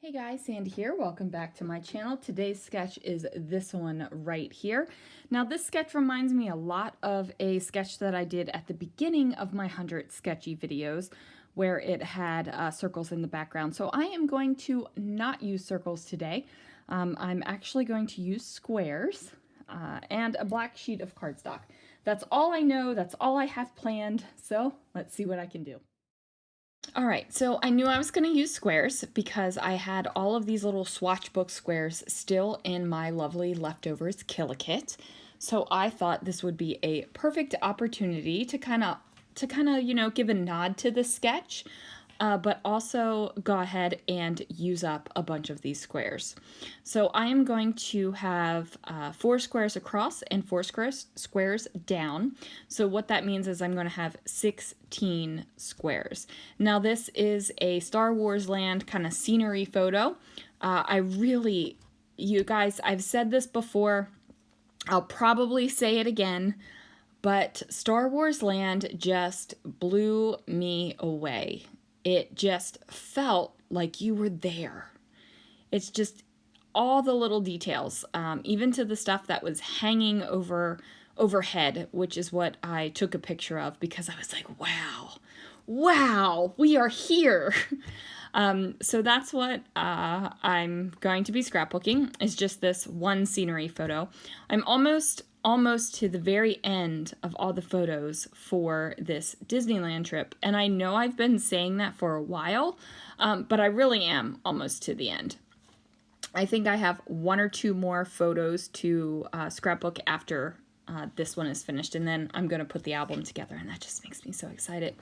Hey guys, Sandy here. Welcome back to my channel. Today's sketch is this one right here. Now this sketch reminds me a lot of a sketch that I did at the beginning of my 100 Sketchy videos where it had circles in the background. So I am going to not use circles today. I'm actually going to use squares and a black sheet of cardstock. That's all I know. That's all I have planned. So let's see what I can do. All right, so I knew I was going to use squares because I had all of these little swatch book squares still in my lovely leftovers Kill-A-Kit. So I thought this would be a perfect opportunity to kind of give a nod to the sketch, but also go ahead and use up a bunch of these squares. So I am going to have 4 squares across and 4 squares down. So what that means is I'm going to have 16 squares. Now this is a Star Wars land kind of scenery photo. You guys, I've said this before, I'll probably say it again, but Star Wars Land just blew me away. It just felt like you were there. It's just all the little details, even to the stuff that was hanging overhead, which is what I took a picture of because I was like, wow, we are here. So that's what I'm going to be scrapbooking, is just this one scenery photo. I'm almost to the very end of all the photos for this Disneyland trip. And I know I've been saying that for a while, but I really am almost to the end. I think I have 1 or 2 more photos to scrapbook after this one is finished. And then I'm going to put the album together, and that just makes me so excited.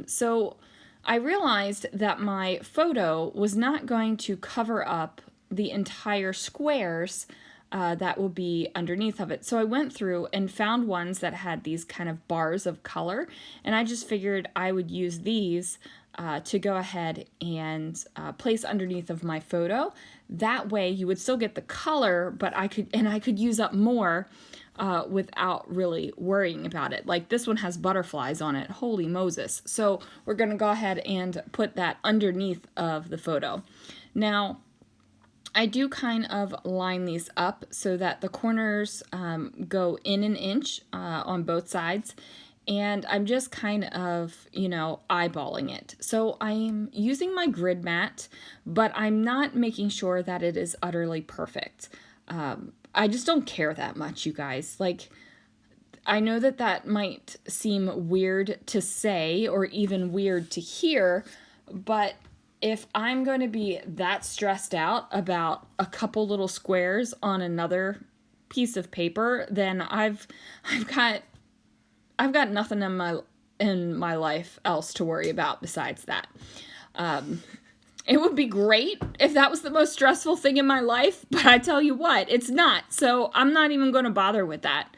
So I realized that my photo was not going to cover up the entire squares that will be underneath of it. So I went through and found ones that had these kind of bars of color, and I just figured I would use these to go ahead and place underneath of my photo. That way you would still get the color, but I could use up more without really worrying about it. Like this one has butterflies on it. Holy Moses. So we're going to go ahead and put that underneath of the photo. Now, I do kind of line these up so that the corners go in an inch on both sides, and I'm just kind of, eyeballing it. So I'm using my grid mat, but I'm not making sure that it is utterly perfect. I just don't care that much, you guys. Like, I know that might seem weird to say or even weird to hear, but if I'm going to be that stressed out about a couple little squares on another piece of paper, then I've got nothing in my life else to worry about besides that. It would be great if that was the most stressful thing in my life, but I tell you what, it's not. So I'm not even going to bother with that.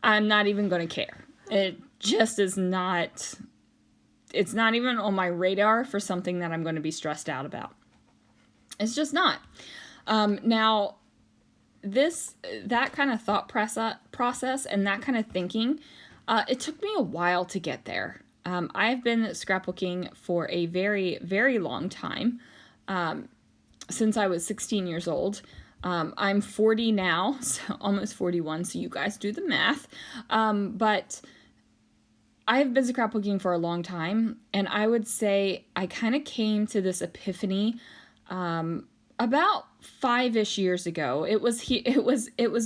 I'm not even going to care. It just is not. It's not even on my radar for something that I'm going to be stressed out about. It's just not. Now, that kind of thought process and that kind of thinking, it took me a while to get there. I've been scrapbooking for a very, very long time, since I was 16 years old. I'm 40 now, so almost 41, so you guys do the math. But I've been scrapbooking for a long time, and I would say I kind of came to this epiphany about 5-ish years ago. It was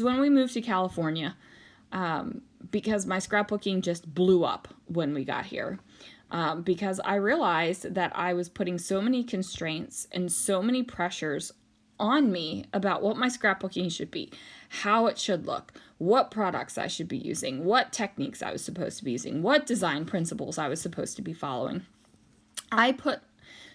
when we moved to California, because my scrapbooking just blew up when we got here. Because I realized that I was putting so many constraints and so many pressures on me about what my scrapbooking should be, how it should look, what products I should be using, what techniques I was supposed to be using, what design principles I was supposed to be following. I put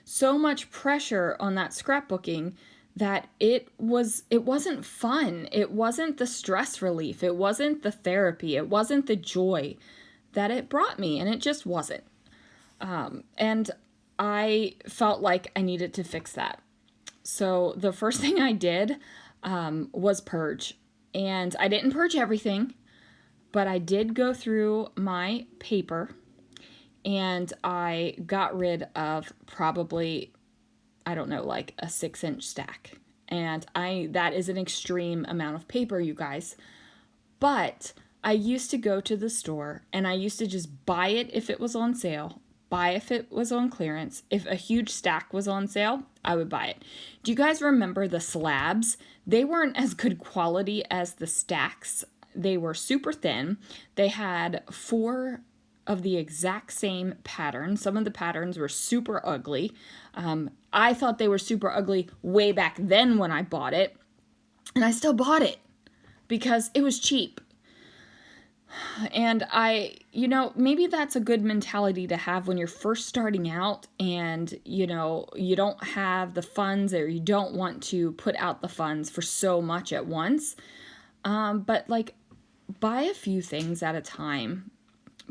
so much pressure on that scrapbooking that it wasn't fun. It wasn't the stress relief. It wasn't the therapy. It wasn't the joy that it brought me, and it just wasn't. And I felt like I needed to fix that. So the first thing I did was purge. And I didn't purge everything, but I did go through my paper, and I got rid of probably, I don't know, like a 6-inch stack. And that is an extreme amount of paper, you guys. But I used to go to the store and I used to just buy it if it was on sale, buy if it was on clearance. If a huge stack was on sale, I would buy it. Do you guys remember the slabs? They weren't as good quality as the stacks. They were super thin. They had 4 of the exact same pattern. Some of the patterns were super ugly. I thought they were super ugly way back then when I bought it, and I still bought it because it was cheap. And maybe that's a good mentality to have when you're first starting out and, you don't have the funds, or you don't want to put out the funds for so much at once. But like, buy a few things at a time.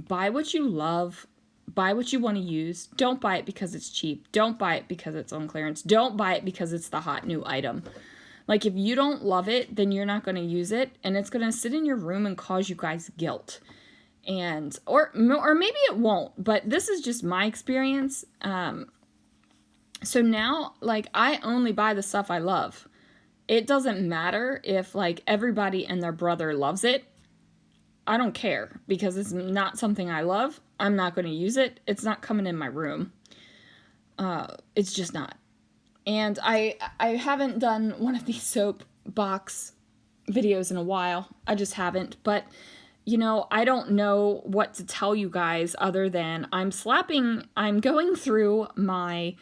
Buy what you love. Buy what you want to use. Don't buy it because it's cheap. Don't buy it because it's on clearance. Don't buy it because it's the hot new item. Like, if you don't love it, then you're not going to use it, and it's going to sit in your room and cause you guys guilt. And or maybe it won't, but this is just my experience. So now, like, I only buy the stuff I love. It doesn't matter if, like, everybody and their brother loves it. I don't care, because it's not something I love. I'm not going to use it. It's not coming in my room. It's just not. And I haven't done one of these soap box videos in a while. I just haven't. But, I don't know what to tell you guys other than I'm going through my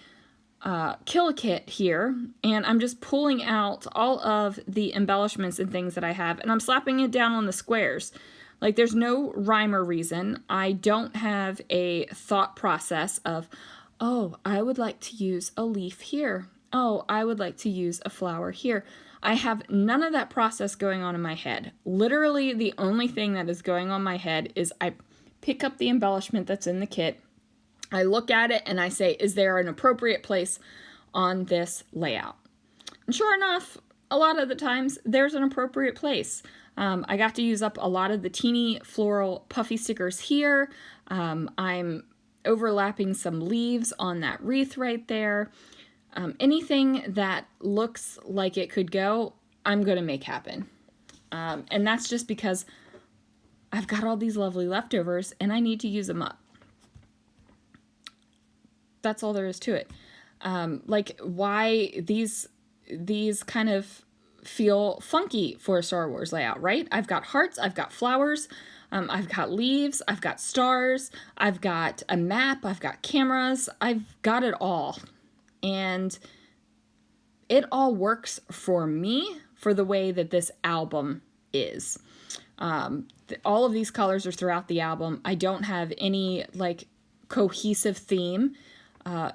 Kill Kit here, and I'm just pulling out all of the embellishments and things that I have, and I'm slapping it down on the squares. Like, there's no rhyme or reason. I don't have a thought process of, oh, I would like to use a leaf here. Oh, I would like to use a flower here. I have none of that process going on in my head. Literally, the only thing that is going on in my head is I pick up the embellishment that's in the kit, I look at it, and I say, is there an appropriate place on this layout? And sure enough, a lot of the times, there's an appropriate place. I got to use up a lot of the teeny floral puffy stickers here. I'm overlapping some leaves on that wreath right there. Anything that looks like it could go, I'm going to make happen. And that's just because I've got all these lovely leftovers and I need to use them up. That's all there is to it. Like, why these kind of feel funky for a Star Wars layout, right? I've got hearts, I've got flowers, I've got leaves, I've got stars, I've got a map, I've got cameras, I've got it all. And it all works for me for the way that this album is. All of these colors are throughout the album. I don't have any, like, cohesive theme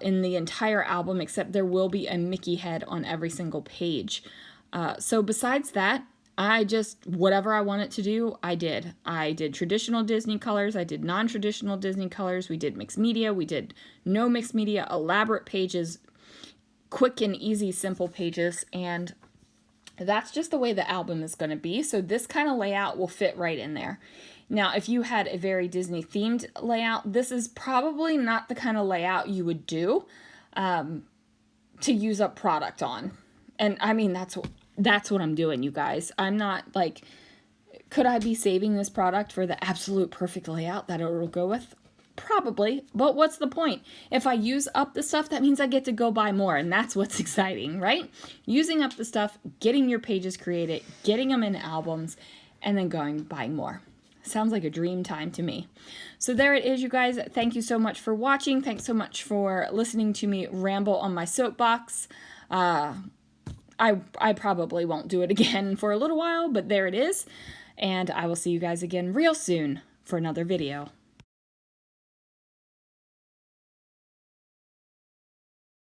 in the entire album, except there will be a Mickey head on every single page. So besides that, whatever I wanted to do, I did. I did traditional Disney colors. I did non-traditional Disney colors. We did mixed media. We did no mixed media, elaborate pages, quick and easy, simple pages. And that's just the way the album is going to be. So this kind of layout will fit right in there. Now, if you had a very Disney themed layout, this is probably not the kind of layout you would do to use up product on. And I mean, that's what I'm doing, you guys. I'm not like, could I be saving this product for the absolute perfect layout that it will go with? Probably, but what's the point? If I use up the stuff, that means I get to go buy more, and that's what's exciting, right? Using up the stuff, getting your pages created, getting them in albums, and then going buying more. Sounds like a dream time to me. So there it is, you guys. Thank you so much for watching. Thanks so much for listening to me ramble on my soapbox. I probably won't do it again for a little while, but there it is. And I will see you guys again real soon for another video.